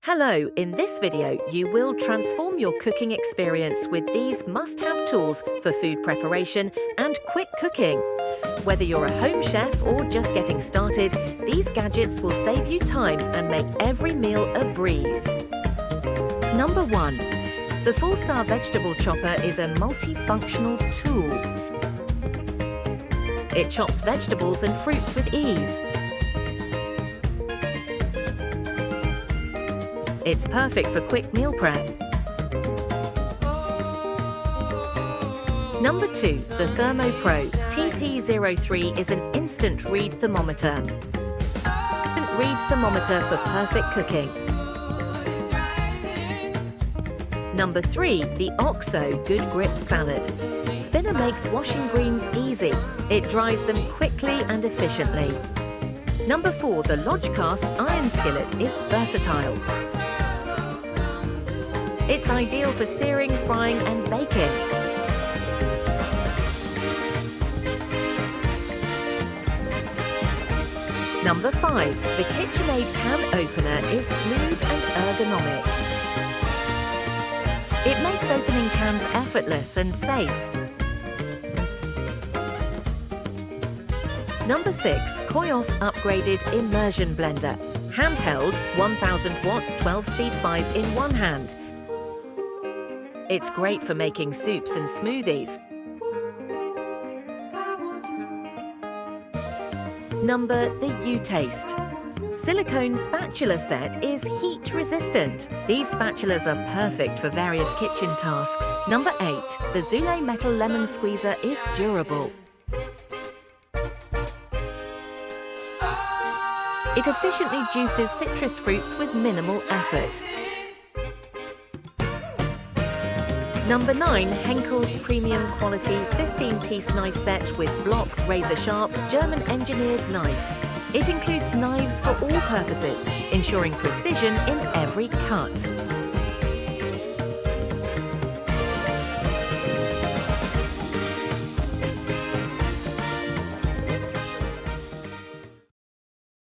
Hello, in this video you will transform your cooking experience with these must-have tools for food preparation and quick cooking. Whether you're a home chef or just getting started, these gadgets will save you time and make every meal a breeze. Number 1. The Full-Star Vegetable Chopper is a multifunctional tool. It chops vegetables and fruits with ease. It's perfect for quick meal prep. Number 2. The Thermo Pro TP03 is an instant read thermometer. Read thermometer for perfect cooking. Number 3. The OXO Good Grip Salad. Spinner makes washing greens easy. It dries them quickly and efficiently. Number 4. The Lodgecast Iron Skillet is versatile. It's ideal for searing, frying and baking. Number 5. The KitchenAid can opener is smooth and ergonomic. It makes opening cans effortless and safe. Number 6. Koyos Upgraded Immersion Blender. Handheld, 1000 watts, 12-speed 5 in one hand. It's great for making soups and smoothies. Number the U-Taste. Silicone spatula set is heat resistant. These spatulas are perfect for various kitchen tasks. Number 8. The Zule Metal Lemon Squeezer is durable. It efficiently juices citrus fruits with minimal effort. Number 9. Henkel's Premium Quality 15-piece knife set with block, razor-sharp, German-engineered knife. It includes knives for all purposes, ensuring precision in every cut.